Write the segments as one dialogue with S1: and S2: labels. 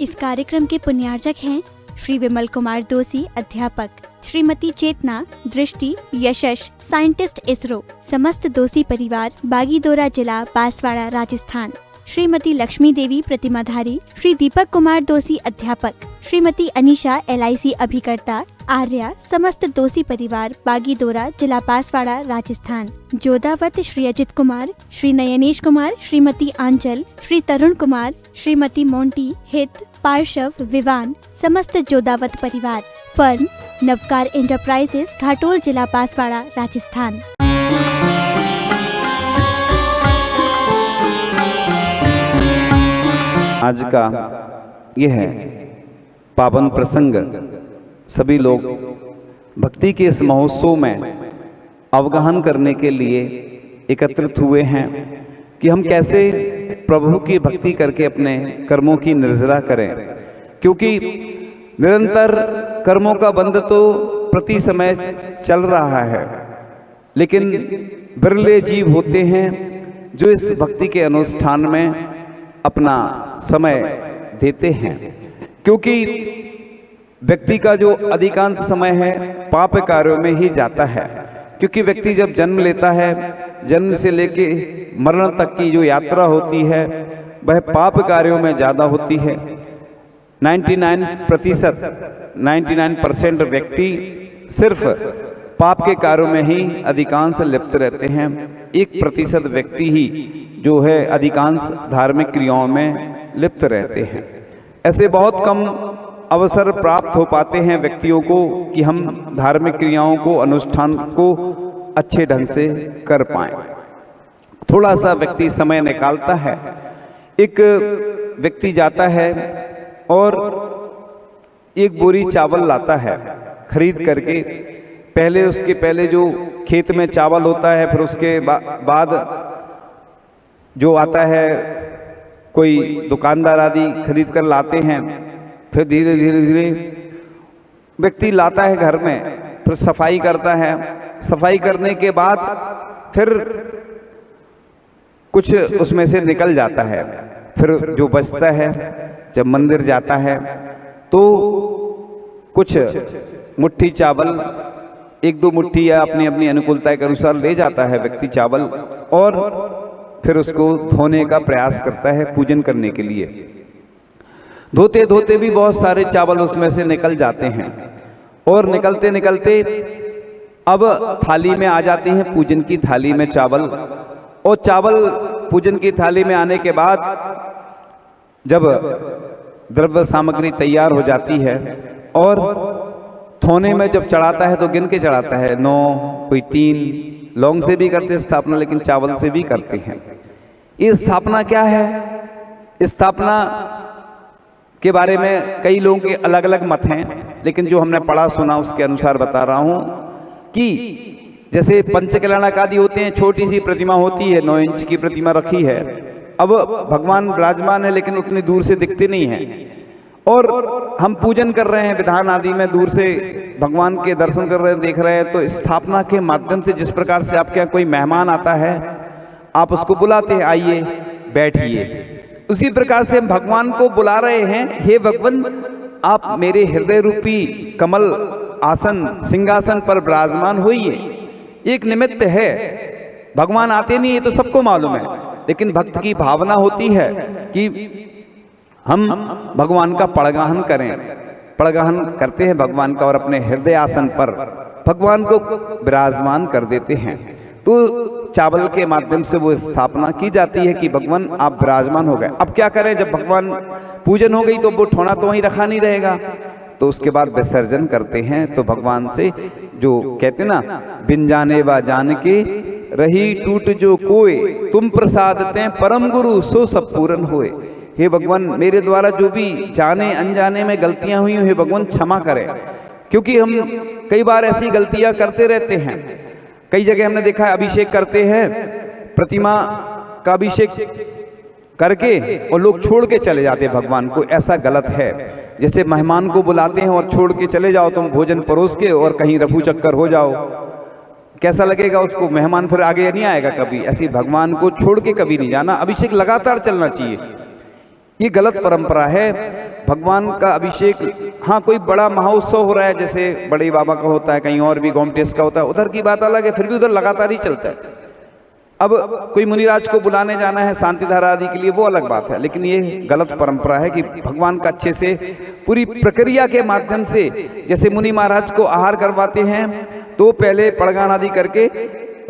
S1: इस कार्यक्रम के पुण्यार्चक हैं श्री विमल कुमार दोषी अध्यापक, श्रीमती चेतना दृष्टि यशस साइंटिस्ट इसरो, समस्त दोषी परिवार, बागीदोरा जिला, बांसवाड़ा, राजस्थान। श्रीमती लक्ष्मी देवी प्रतिमाधारी, श्री दीपक कुमार दोषी अध्यापक, श्रीमती अनीशा LIC अभिकर्ता, आर्या, समस्त दोषी परिवार, बागीदोरा जिला, बांसवाड़ा, राजस्थान। जोधावत श्री अजित कुमार, श्री नयनेश कुमार, श्रीमती आंचल, श्री तरुण कुमार, श्रीमती मोंटी, हित, पार्श्व, विवान, समस्त जोधावत परिवार। फर्म नवकार एंटरप्राइजेस, घाटोल जिला, बांसवाड़ा, राजस्थान।
S2: आज का यह है पावन प्रसंग, सभी लोग भक्ति के इस महोत्सव में अवगाहन करने के लिए एकत्रित हुए हैं कि हम कैसे प्रभु की भक्ति करके अपने कर्मों की निर्जरा करें, क्योंकि निरंतर कर्मों का बंध तो प्रति समय चल रहा है, लेकिन बिरले जीव होते हैं जो इस भक्ति के अनुष्ठान में अपना समय देते हैं, क्योंकि व्यक्ति का जो अधिकांश समय है पाप कार्यों में ही जाता है। क्योंकि व्यक्ति जब जन्म लेता है, जन्म से लेके मरण तक की जो यात्रा होती है वह पाप कार्यों में ज़्यादा होती है। 99% व्यक्ति सिर्फ पाप के कार्यों में ही अधिकांश लिप्त रहते हैं। 1% व्यक्ति ही जो है अधिकांश धार्मिक क्रियाओं में लिप्त रहते हैं। ऐसे बहुत कम अवसर प्राप्त हो पाते हैं व्यक्तियों को कि हम धार्मिक क्रियाओं को, अनुष्ठान को अच्छे ढंग से कर पाएं। थोड़ा सा व्यक्ति समय निकालता है। एक व्यक्ति जाता है और एक बोरी चावल लाता है खरीद करके। उसके पहले जो खेत में चावल होता है, फिर उसके बाद जो आता है कोई दुकानदार आदि खरीद कर लाते हैं। फिर धीरे धीरे व्यक्ति लाता है घर में, फिर सफाई करता है। सफाई करने के बाद फिर कुछ उसमें से निकल जाता है। फिर जो बचता है, जब मंदिर जाता है तो कुछ मुट्ठी चावल, 1-2 मुट्ठी या अपनी अपनी अनुकूलता के अनुसार ले जाता है व्यक्ति चावल, और फिर उसको धोने का प्रयास करता है पूजन करने के लिए। धोते धोते भी बहुत सारे चावल उसमें से निकल जाते हैं, और निकलते निकलते अब थाली में आ जाते हैं, पूजन की थाली में चावल। और चावल पूजन की थाली में आने के बाद जब द्रव्य सामग्री तैयार हो जाती है और थोने में जब चढ़ाता है तो गिन के चढ़ाता है, 9, कोई 3, लौंग से भी करते हैं स्थापना, लेकिन चावल से भी करते हैं। ये स्थापना क्या है? स्थापना के बारे में कई लोगों के अलग अलग मत हैं, लेकिन जो हमने पढ़ा सुना उसके अनुसार बता रहा हूं कि जैसे पंचकल्याणक आदि होते हैं, छोटी सी प्रतिमा होती है, 9 इंच की प्रतिमा रखी है। अब भगवान विराजमान है लेकिन उतनी दूर से दिखते नहीं हैं, और हम पूजन कर रहे हैं विधान आदि में, दूर से भगवान के दर्शन कर रहे हैं, देख रहे हैं। तो स्थापना के माध्यम से जिस प्रकार से आपके यहाँ कोई मेहमान आता है, आप उसको बुलाते हैं, आइए बैठिए, उसी प्रकार से हम भगवान को बुला रहे हैं, हे भगवान आप मेरे हृदय रूपी कमल आसन सिंहासन पर विराजमान होइए। एक निमित्त है, भगवान आते नहीं है तो सबको मालूम है, लेकिन भक्त की भावना होती है कि हम भगवान का पड़गाहन करें। पड़गाहन करते हैं भगवान का और अपने हृदय आसन पर भगवान को विराजमान कर देते हैं। तो चावल के माध्यम से वो स्थापना की जाती है कि भगवान आप विराजमान हो गए। अब क्या करें, जब भगवान पूजन हो गई तो वो ठोना तो वहीं रखा नहीं रहेगा, तो उसके बाद विसर्जन करते हैं। तो भगवान से जो कहते ना, बिन जाने वा जान के रही टूट जो कोय, तुम प्रसादते परम गुरु सो सब पूरन होए। हे भगवान मेरे द्वारा जो भी जाने अनजाने में गलतियां हुई, हे भगवान क्षमा करें, क्योंकि हम कई बार ऐसी गलतियां करते रहते हैं। कई जगह हमने देखा है अभिषेक करते हैं, प्रतिमा का अभिषेक करके और लोग छोड़ के चले जाते हैं भगवान को। ऐसा गलत है। जैसे मेहमान को बुलाते हैं और छोड़ के चले जाओ तुम भोजन परोस के, और कहीं रफू चक्कर हो जाओ, कैसा लगेगा उसको? मेहमान फिर आगे नहीं आएगा कभी। ऐसी भगवान को छोड़ के कभी नहीं जाना, अभिषेक लगातार चलना चाहिए। ये गलत परंपरा है। भगवान का अभिषेक, हाँ कोई बड़ा महोत्सव हो रहा है जैसे बड़े बाबा का होता है, कहीं और भी गोमटेस का होता है, उधर की बात अलग है, फिर भी उधर लगातार ही चलता है। अब कोई मुनिराज को बुलाने जाना है शांति धारा आदि के लिए, वो अलग बात है, लेकिन ये गलत परंपरा है कि भगवान का अच्छे से पूरी प्रक्रिया के माध्यम से, जैसे मुनि महाराज को आहार करवाते हैं तो पहले पड़गान आदि करके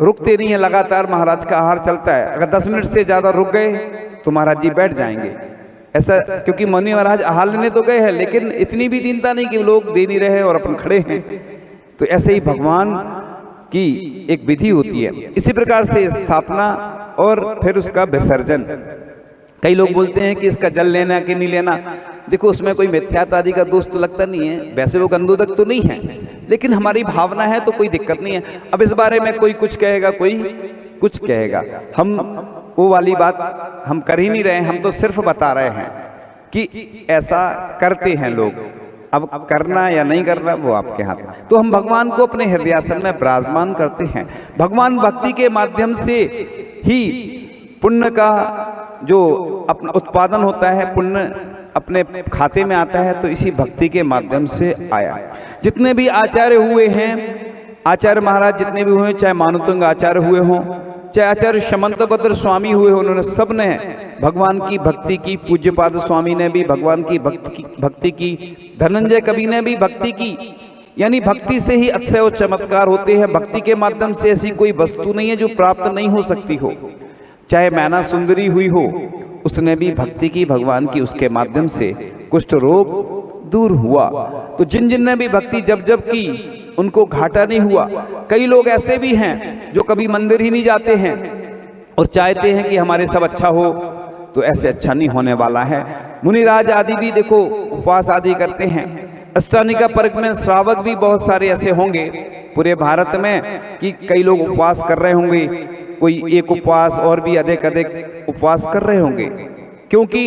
S2: रुकते नहीं है, लगातार महाराज का आहार चलता है। अगर 10 मिनट से ज्यादा रुक गए तो महाराज जी बैठ जाएंगे, ऐसा, क्योंकि मुनि महाराज आहार लेने तो गए हैं लेकिन इतनी भी दीनता नहीं कि लोग दे नहीं रहे और अपन खड़े हैं। तो ऐसे ही भगवान की एक विधि होती है। इसी प्रकार से स्थापना और फिर उसका विसर्जन। कई लोग बोलते हैं कि इसका जल लेना कि नहीं लेना, देखो उसमें कोई मिथ्यात्व आदि का दोष तो लगता नहीं है, वैसे वो गंदोदक तो नहीं है, लेकिन हमारी भावना है तो कोई दिक्कत नहीं है। अब इस बारे में कोई कुछ कहेगा, कोई कुछ कहेगा, हम वो वाली बात हम कर ही नहीं रहे हैं, हम तो सिर्फ बता रहे हैं कि ऐसा करते हैं लोग। अब करना या नहीं करना वो आपके हाथ में। तो हम भगवान को अपने हृदयासन में विराजमान करते हैं। भगवान भक्ति के माध्यम से ही पुण्य का जो अपना उत्पादन होता है, पुण्य अपने खाते में आता है, तो इसी भक्ति के माध्यम से आया। जितने भी आचार्य हुए हैं, आचार्य महाराज जितने भी हुए, चाहे मानुतुंग आचार्य हुए हों, चाहे आचार्य शमंतभद्र स्वामी हुए हों, उन्होंने सब ने भगवान की भक्ति की। पूज्यपाद स्वामी ने भी भगवान की भक्ति की, धनंजय कवि ने भी भक्ति की। यानी भक्ति से ही अक्षय और चमत्कार होते हैं। भक्ति के माध्यम से ऐसी कोई वस्तु नहीं है जो प्राप्त नहीं हो सकती हो। चाहे मैना सुंदरी हुई हो, उसने भी भक्ति की भगवान की, उसके माध्यम से कुष्ठ रोग दूर हुआ। तो जिन जिन ने भी भक्ति जब जब की उनको घाटा नहीं हुआ। कई लोग ऐसे भी हैं जो कभी मंदिर ही नहीं जाते हैं और चाहते हैं कि हमारे सब अच्छा हो, तो ऐसे अच्छा नहीं होने वाला है। मुनिराज आदि भी देखो उपवास आदि करते हैं। अष्टानिका पर्व में श्रावक भी बहुत सारे ऐसे होंगे पूरे भारत में कि कई लोग उपवास कर रहे होंगे, कोई एक उपवास और भी अधिक अधिक उपवास कर रहे होंगे, क्योंकि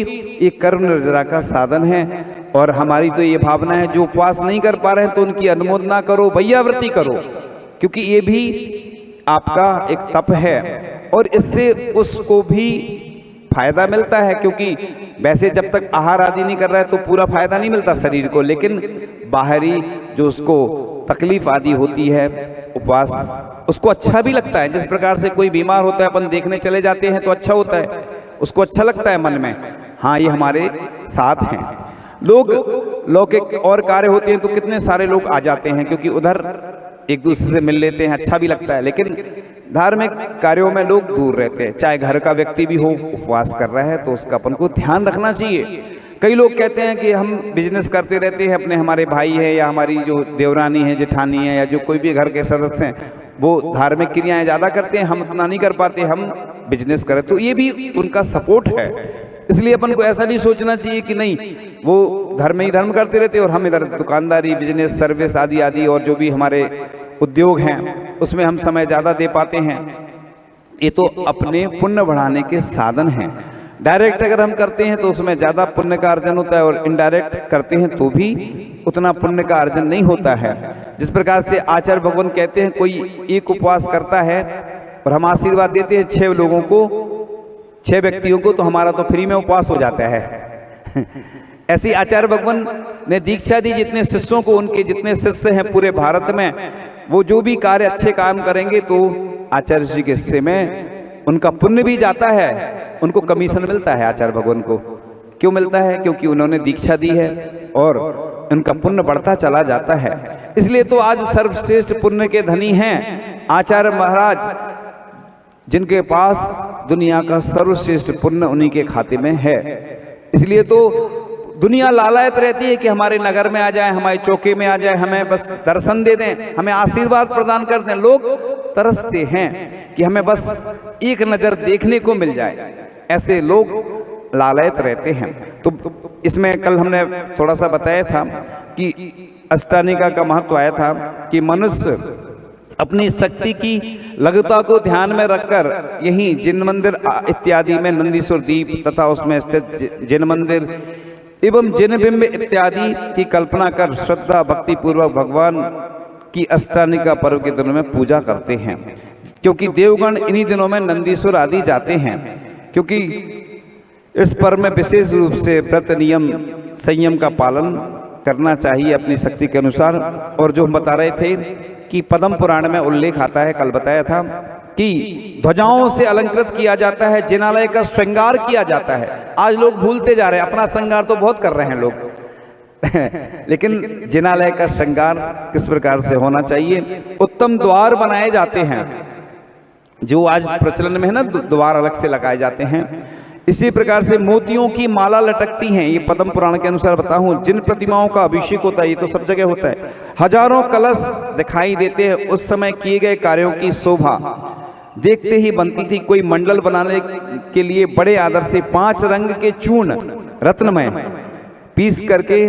S2: ये कर्म निर्जरा का साधन है। और हमारी तो ये भावना है जो उपवास नहीं कर पा रहे हैं तो उनकी अनुमोदना करो, भैयावृत्ति करो, क्योंकि ये भी आपका एक तप है और इससे उसको भी फायदा मिलता है। क्योंकि वैसे जब तक आहार आदि नहीं कर रहा है तो पूरा फायदा नहीं मिलता शरीर को, लेकिन बाहरी जो उसको तकलीफ आदि होती है, उपवास उसको अच्छा भी लगता है। जिस प्रकार से कोई बीमार होता है, अपन देखने चले जाते हैं तो अच्छा होता है, उसको अच्छा लगता है मन में, हाँ ये हमारे साथ हैं। लोग लौकिक और कार्य होते हैं तो कितने सारे लोग आ जाते हैं, क्योंकि उधर एक दूसरे से मिल लेते हैं, अच्छा भी लगता है। लेकिन धार्मिक कार्यों में लोग दूर रहते हैं। चाहे घर का व्यक्ति भी हो, उपवास कर रहा है तो उसका अपन को ध्यान रखना चाहिए। कई लोग कहते हैं कि हम बिजनेस करते रहते हैं, अपने हमारे भाई है या हमारी जो देवरानी है, जेठानी है, या जो कोई भी घर के सदस्य हैं, वो धार्मिक क्रियाएं ज्यादा करते हैं, हम उतना नहीं कर पाते, हम बिजनेस करें, तो ये भी उनका सपोर्ट है। इसलिए अपन को ऐसा नहीं सोचना चाहिए कि नहीं वो धर्म ही धर्म करते रहते और हम इधर दुकानदारी, बिजनेस, सर्विस आदि आदि और जो भी हमारे उद्योग हैं उसमें हम समय ज़्यादा दे पाते हैं। ये तो अपने पुण्य बढ़ाने के साधन हैं। डायरेक्ट अगर हम करते हैं तो उसमें ज़्यादा पुण्य का अर्जन होता है, और इनडायरेक्ट करते हैं तो भी उतना पुण्य का अर्जन नहीं होता है। जिस प्रकार से आचार्य भगवान कहते हैं, कोई एक उपवास करता है और हम आशीर्वाद देते हैं 6 लोगों को, 6 व्यक्तियों को, तो हमारा तो फ्री में उपवास हो जाता है। ऐसी आचार्य भगवान ने दीक्षा दी जितने शिष्यों को, उनके जितने शिष्य हैं पूरे भारत में, वो जो भी कार्य अच्छे काम करेंगे तो आचार्य जी के हिस्से में उनका पुण्य भी जाता है, उनको कमीशन मिलता है। आचार्य भगवान को क्यों मिलता है? क्योंकि उन्होंने दीक्षा दी है और उनका पुण्य बढ़ता चला जाता है। इसलिए तो आज सर्वश्रेष्ठ पुण्य के धनी हैं आचार्य महाराज, जिनके पास दुनिया का सर्वश्रेष्ठ पुण्य उन्हीं के खाते में है। इसलिए तो दुनिया लालायत रहती है कि हमारे नगर में आ जाए, हमारे चौके में आ जाए, हमें बस दर्शन दे दें, हमें आशीर्वाद प्रदान कर दें। लोग तरसते हैं कि हमें बस एक नज़र देखने को मिल जाए, ऐसे लोग लालायत रहते हैं। तो इसमें कल हमने थोड़ा सा बताया था कि अष्टानिका का महत्व आया था कि मनुष्य अपनी शक्ति की लघुता को ध्यान में रखकर यहीं जिन मंदिर इत्यादि में, नंदीश्वर द्वीप तथा उसमें स्थित जिन मंदिर एवं जिन बिंब इत्यादि की कल्पना कर श्रद्धा भक्ति पूर्वक भगवान की अष्टानिका पर्व के दिनों में पूजा करते हैं। क्योंकि देवगण इन्हीं दिनों में नंदीश्वर आदि जाते हैं, क्योंकि इस पर्व में विशेष रूप से व्रत नियम संयम का पालन करना चाहिए अपनी शक्ति के अनुसार। और जो हम बता रहे थे कि पद्म पुराण में उल्लेख आता है, कल बताया था कि ध्वजाओं से अलंकृत किया जाता है, जिनालय का श्रृंगार किया जाता है। आज लोग भूलते जा रहे हैं, अपना श्रृंगार तो बहुत कर रहे हैं लोग लेकिन जिनालय का श्रृंगार किस प्रकार से होना चाहिए। उत्तम द्वार बनाए जाते हैं, जो आज प्रचलन में है ना, द्वार अलग से लगाए जाते हैं। इसी प्रकार से मोतियों की माला लटकती हैं, ये पद्म पुराण के अनुसार बताऊं। जिन प्रतिमाओं का अभिषेक होता है, ये तो सब जगह होता है, हजारों कलश दिखाई देते हैं। उस समय किए गए कार्यों की शोभा देखते ही बनती थी। कोई मंडल बनाने के लिए बड़े आदर से 5 रंग के चूर्ण रत्नमय पीस करके,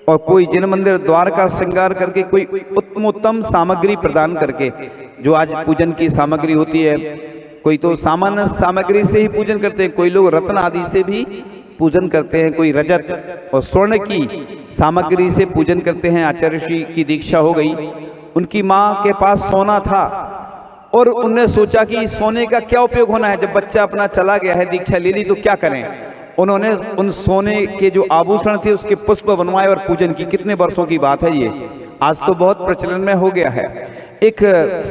S2: और कोई जिन मंदिर द्वार का श्रृंगार करके, कोई उत्तम सामग्री प्रदान करके, जो आज पूजन की सामग्री होती है, कोई तो सामान्य सामग्री से ही पूजन करते हैं, कोई लोग रत्न आदि से भी पूजन करते हैं, कोई रजत और स्वर्ण की सामग्री से पूजन करते हैं। आचार्य श्री की दीक्षा हो गई, उनकी माँ के पास सोना था और उन्होंने सोचा कि सोने का क्या उपयोग होना है, जब बच्चा अपना चला गया है, दीक्षा ले ली, तो क्या करें। उन्होंने उन सोने के जो आभूषण थे उसके पुष्प बनवाए और पूजन की। कितने वर्षों की बात है ये, आज तो बहुत प्रचलन में हो गया है। एक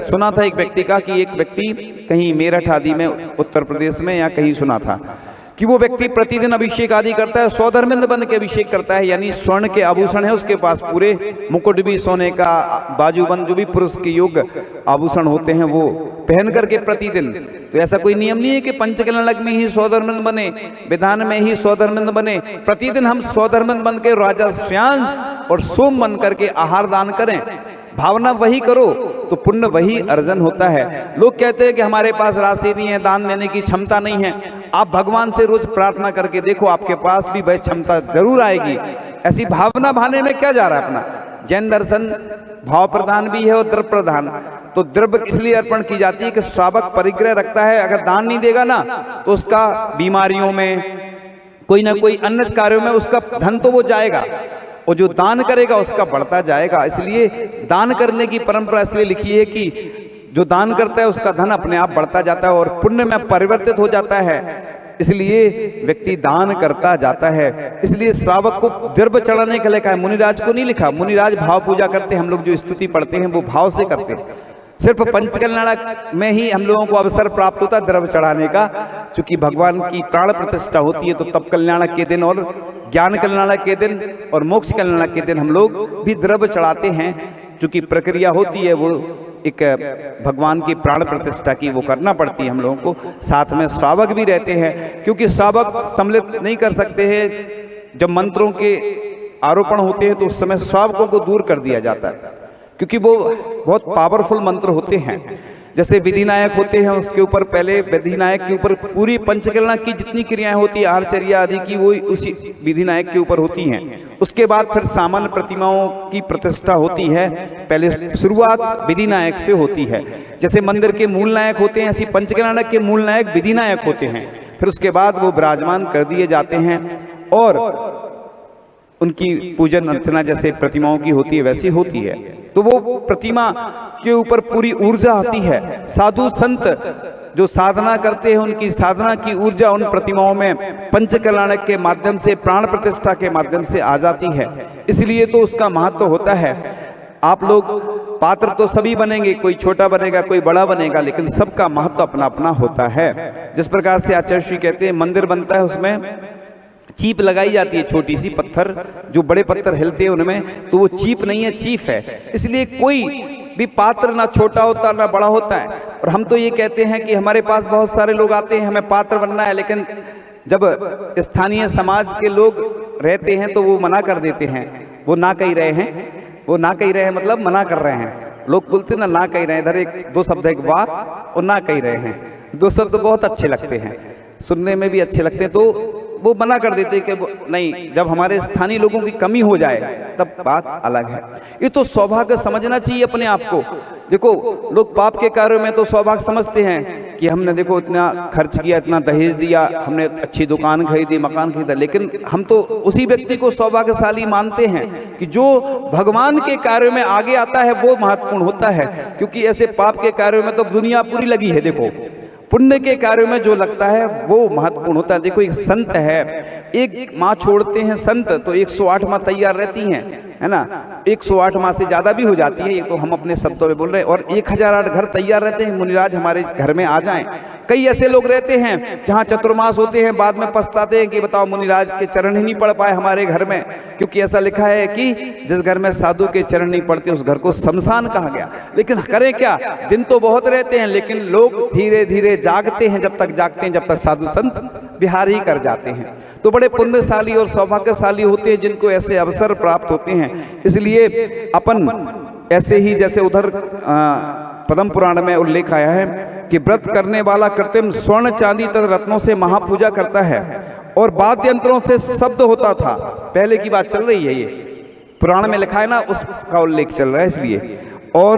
S2: सुना था एक व्यक्ति का कि एक व्यक्ति कहीं मेरठ आदि में, उत्तर प्रदेश में या कहीं सुना था कि वो व्यक्ति प्रतिदिन अभिषेक आदि करता है, स्वधर्मिंद बन के अभिषेक करता है, यानी स्वर्ण के आभूषण है उसके पास, पूरे मुकुट भी सोने का, बाजूबंद जो भी पुरुष के योग्य आभूषण होते हैं वो पहन करके प्रतिदिन। तो ऐसा कोई नियम नहीं है कि पंचकलनक में ही स्वधर्मिंद बने, विधान में ही स्वधर्मिंद बने। प्रतिदिन हम स्वधर्मिंद बन के राजा श्यांस और सोम बन करके आहार दान करें, भावना वही करो तो पुण्य वही अर्जन होता है। लोग कहते हैं कि हमारे पास राशि नहीं है, दान देने की क्षमता नहीं है। आप भगवान से रोज प्रार्थना करके देखो, आपके पास भी वह क्षमता जरूर आएगी। ऐसी भावना भाने में क्या जा रहा है अपना। जैन दर्शन भाव प्रधान भी है और द्रव्य प्रधान। तो द्रव्य इसलिए अर्पण की जाती है कि श्रावक परिग्रह रखता है, अगर दान नहीं देगा ना तो उसका बीमारियों में, कोई ना कोई अन्य कार्यों में उसका धन तो वो जाएगा, और जो दान करेगा उसका बढ़ता जाएगा। इसलिए दान करने की परंपरा इसलिए लिखी है कि जो दान करता है उसका धन अपने आप बढ़ता जाता है और पुण्य में परिवर्तित हो जाता है। इसलिए व्यक्ति दान करता जाता है। इसलिए श्रावक को द्रव्य चढ़ाने के लिए कहा है, मुनिराज को नहीं लिखा। मुनिराज भाव पूजा करते, हम लोग जो स्तुति पढ़ते हैं वो भाव से करते हैं। सिर्फ पंचकल्याणक में ही हम लोगों को अवसर प्राप्त होता है द्रव्य चढ़ाने का, क्योंकि भगवान की प्राण प्रतिष्ठा होती है। तो तब कल्याणक के दिन और ज्ञान कल्याणक के दिन और मोक्ष कल्याणक के दिन हम लोग भी द्रव्य चढ़ाते हैं। चूंकि प्रक्रिया होती है वो एक भगवान की प्राण प्रतिष्ठा की, वो करना पड़ती है हम लोगों को। साथ में श्रावक भी रहते हैं, क्योंकि श्रावक सम्मिलित नहीं कर सकते हैं। जब मंत्रों के आरोपण होते हैं तो उस समय श्रावकों को दूर कर दिया जाता है, क्योंकि वो बहुत पावरफुल मंत्र होते हैं। जैसे विधिनायक होते हैं, उसके ऊपर पहले विधिनायक के ऊपर पूरी पंचकलना की जितनी क्रियाएं होती है, आरचर्या आदि की, वो उसी विधिनायक के ऊपर होती हैं। उसके बाद फिर सामान्य प्रतिमाओं की प्रतिष्ठा होती है। पहले शुरुआत विधिनायक से होती है। जैसे मंदिर के मूल नायक होते हैं, ऐसी पंचकलनक के मूल नायक विधिनायक होते हैं। फिर उसके बाद वो विराजमान कर दिए जाते हैं और उनकी पूजन अर्चना जैसे प्रतिमाओं की होती है वैसी होती है। तो वो प्रतिमा के ऊपर पूरी ऊर्जा आती है। साधु संत जो साधना करते हैं, उनकी साधना की ऊर्जा उन प्रतिमाओं में पंचकल्याणक के माध्यम से, प्राण प्रतिष्ठा के माध्यम से आ जाती है। इसलिए तो उसका महत्व होता है। आप लोग पात्र तो सभी बनेंगे, कोई छोटा बनेगा, कोई बड़ा बनेगा, लेकिन सबका महत्व अपना अपना होता है। जिस प्रकार से आचार्य श्री कहते हैं मंदिर बनता है, उसमें चीप लगाई जाती है, छोटी सी पत्थर, जो बड़े पत्थर हिलते हैं उनमें, तो वो चीप नहीं है, चीफ है। इसलिए कोई भी पात्र ना छोटा होता ना बड़ा होता है। और हम तो ये कहते हैं कि हमारे पास बहुत सारे लोग आते हैं, हमें पात्र बनना है, लेकिन जब स्थानीय समाज के लोग रहते हैं तो वो मना कर देते हैं। वो ना कह रहे हैं, वो ना कह रहे हैं मतलब मना कर रहे हैं। लोग बोलते हैं ना कह रहे हैं, इधर एक दो शब्द एक वाह और ना कह रहे हैं। दो शब्द बहुत अच्छे लगते हैं, सुनने में भी अच्छे लगते हैं, तो वो मना कर देते हैं कि नहीं, जब हमारे स्थानीय लोगों की कमी हो जाए तब बात अलग है। ये तो सौभाग्य समझना चाहिए अपने आप को। देखो, लोग पाप के कार्यों में तो सौभाग्य समझते हैं कि हमने देखो इतना खर्च किया, इतना दहेज दिया, हमने अच्छी दुकान खरीदी, मकान खरीदा, लेकिन हम तो उसी व्यक्ति को सौभाग्यशाली मानते हैं कि जो भगवान के कार्यों में आगे आता है वो महत्वपूर्ण होता है। क्योंकि ऐसे पाप के कार्यों में तो दुनिया पूरी लगी है। देखो, पुण्य के कार्यों में जो लगता है वो महत्वपूर्ण होता है। देखो एक संत है, एक माँ छोड़ते हैं संत तो 108 माँ तैयार रहती हैं, है ना। 108 माँ से ज्यादा भी हो जाती है, ये तो हम अपने शब्दों में बोल रहे हैं। और 1008 घर तैयार रहते हैं मुनिराज हमारे घर में आ जाएं। कई ऐसे लोग रहते हैं जहाँ चतुर्मास होते हैं, बाद में पछताते हैं कि बताओ मुनिराज के चरण ही नहीं पड़ पाए हमारे घर में, क्योंकि ऐसा लिखा है कि जिस घर में साधु के चरण नहीं पड़ते उस घर को शमशान कहा गया। लेकिन करें क्या, दिन तो बहुत रहते हैं लेकिन लोग धीरे धीरे जागते हैं, जब तक जागते हैं जब तक साधु संत विहार ही कर जाते हैं। तो बड़े पुण्यशाली और सौभाग्यशाली होते हैं जिनको ऐसे अवसर प्राप्त होते हैं। इसलिए अपन ऐसे ही जैसे उधर पद्म पुराण में उल्लेख आया है कि व्रत करने वाला कृत्रिम स्वर्ण चांदी तथा रत्नों से महापूजा करता है और वाद्य यंत्रों से शब्द होता था। पहले की बात चल रही है, ये पुराण में लिखा है ना, उसका उल्लेख चल रहा है इसलिए। और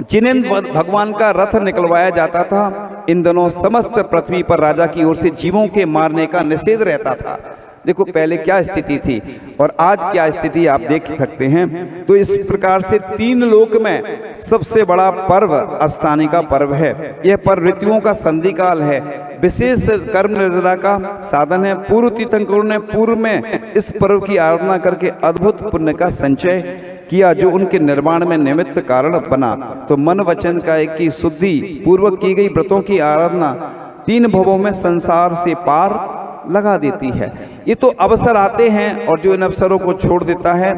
S2: जिन्हें भगवान का रथ निकलवाया जाता था, इन दिनों समस्त पृथ्वी पर राजा की ओर से जीवों के मारने का निषेध रहता था। देखो पहले क्या स्थिति थी और आज क्या स्थिति आप देख सकते हैं। तो इस प्रकार से 3 लोक में सबसे बड़ा पर्व अष्टानी का पर्व है। यह पर्व ऋतुओं का संधि काल है, विशेष कर्म निर्जरा का साधन है। पूर्व तीर्थंकरों ने पूर्व में इस पर्व की आराधना करके अद्भुत पुण्य का संचय किया जो उनके निर्माण में निमित्त कारण बना। तो मन वचन का एक की शुद्धि पूर्वक की गई व्रतों की आराधना 3 भवों में संसार से पार लगा देती है। ये तो अवसर आते हैं और जो इन अवसरों को छोड़ देता है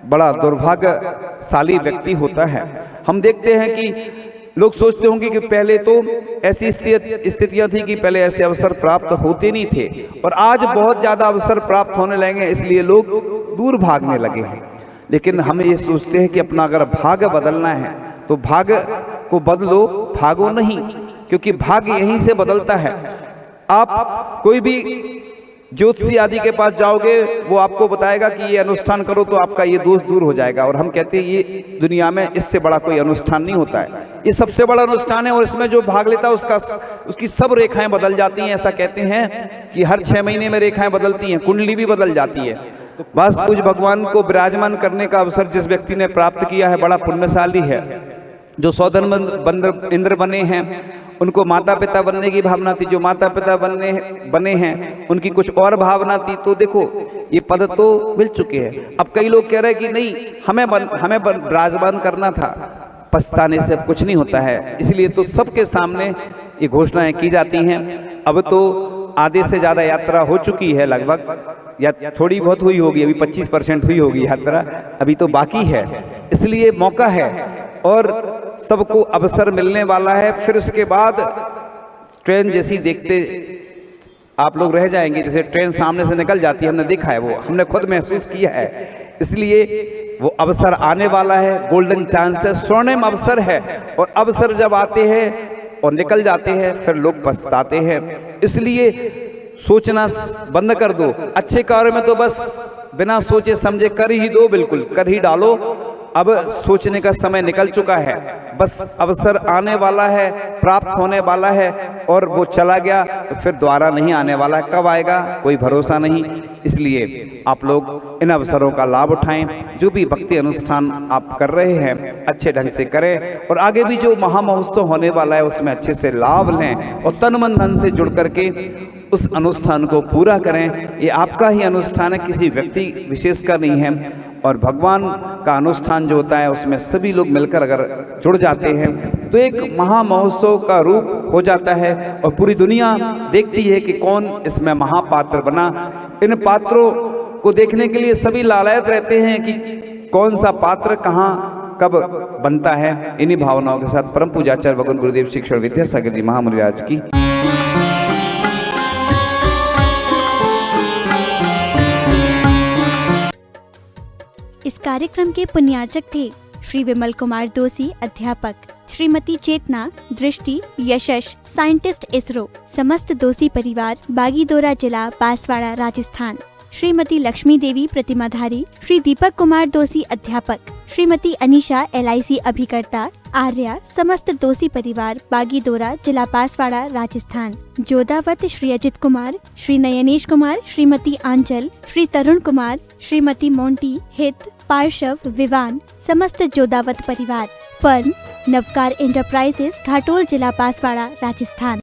S2: बड़ा दुर्भाग्यशाली व्यक्ति होता है। हम देखते हैं कि लोग सोचते होंगे कि पहले तो ऐसी स्थितियां थी कि पहले ऐसे अवसर प्राप्त होते नहीं थे और आज बहुत ज्यादा अवसर प्राप्त होने लगे, इसलिए लोग दूर भागने लगे हैं। लेकिन हम ये सोचते हैं कि अपना अगर भाग्य बदलना है तो भाग्य को बदलो, भागो नहीं, क्योंकि भाग्य यहीं से बदलता है। आप कोई भी ज्योतिषी आदि के पास जाओगे, वो आपको बताएगा कि ये अनुष्ठान करो तो आपका ये दोष दूर हो जाएगा। और हम कहते हैं ये दुनिया में इससे बड़ा कोई अनुष्ठान नहीं होता है, ये सबसे बड़ा अनुष्ठान है। और इसमें जो भाग लेता है उसकी सब रेखाएं बदल जाती हैं। ऐसा कहते हैं कि हर 6 महीने में रेखाएं बदलती हैं, कुंडली भी बदल जाती है। बस कुछ भगवान को विराजमान करने का अवसर जिस व्यक्ति ने प्राप्त किया है बड़ा पुण्यशाली है। जो सौधर्म इंद्र बने हैं उनको माता पिता बनने की भावना थी, जो माता पिता बने हैं उनकी कुछ और भावना थी। तो देखो ये पद तो मिल चुके हैं। अब कई लोग कह रहे हैं कि नहीं हमें विराजमान करना था, पछताने से अब कुछ नहीं होता है। इसलिए तो सबके सामने ये घोषणाएं की जाती हैं। अब तो आधे से ज्यादा यात्रा हो चुकी है लगभग, या थोड़ी बहुत हुई होगी, अभी 25% हुई होगी यात्रा, अभी तो बाकी है। इसलिए मौका है और सबको अवसर मिलने वाला है। फिर उसके बाद ट्रेन जैसी देखते आप लोग रह जाएंगे, जैसे ट्रेन सामने से निकल जाती है, हमने देखा है, वो हमने खुद महसूस किया है। इसलिए वो अवसर आने वाला है, गोल्डन चांस है, स्वर्णिम अवसर है। और अवसर जब आते हैं और निकल जाते हैं फिर लोग पछताते हैं। इसलिए सोचना बंद कर दो, अच्छे कार्य में तो बस बिना सोचे समझे कर ही दो, बिल्कुल कर ही डालो। अब सोचने का समय निकल चुका है, बस अवसर आने वाला है, प्राप्त होने वाला है और वो चला गया तो फिर दोबारा नहीं आने वाला। कब आएगा कोई भरोसा नहीं। इसलिए आप लोग इन अवसरों का लाभ उठाएं। जो भी भक्ति अनुष्ठान आप कर रहे हैं अच्छे ढंग से करें और आगे भी जो महामहोत्सव होने वाला है उसमें अच्छे से लाभ लें और तन मन धन से जुड़ करके उस अनुष्ठान को पूरा करें। ये आपका ही अनुष्ठान है, किसी व्यक्ति विशेष का नहीं है। और भगवान का अनुष्ठान जो होता है उसमें सभी लोग मिलकर अगर जुड़ जाते हैं तो एक महामहोत्सव का रूप हो जाता है और पूरी दुनिया देखती है कि कौन इसमें महापात्र बना। इन पात्रों को देखने के लिए सभी लालायत रहते हैं कि कौन सा पात्र कहाँ कब बनता है। इन्हीं भावनाओं के साथ परम पूज्याचार्य भगवान गुरुदेव शिक्षण विद्यासागर जी महामुनिराज की।
S1: इस कार्यक्रम के पुण्यार्चक थे श्री विमल कुमार दोषी अध्यापक, श्रीमती चेतना, दृष्टि, यशस, साइंटिस्ट इसरो, समस्त दोषी परिवार, बागीदोरा जिला, बांसवाड़ा, राजस्थान। श्रीमती लक्ष्मी देवी प्रतिमाधारी, श्री दीपक कुमार दोषी अध्यापक, श्रीमती अनीशा LIC अभिकर्ता, आर्या, समस्त दोषी परिवार, बागीदोरा जिला, बांसवाड़ा, राजस्थान। जोदावत श्री अजित कुमार, श्री नयनेश कुमार, श्रीमती आंचल, श्री तरुण कुमार, श्रीमती मोंटी, हित, पार्शव, विवान, समस्त जोदावत परिवार। फर्म नवकार एंटरप्राइजेस, घाटोल, जिला बांसवाड़ा, राजस्थान।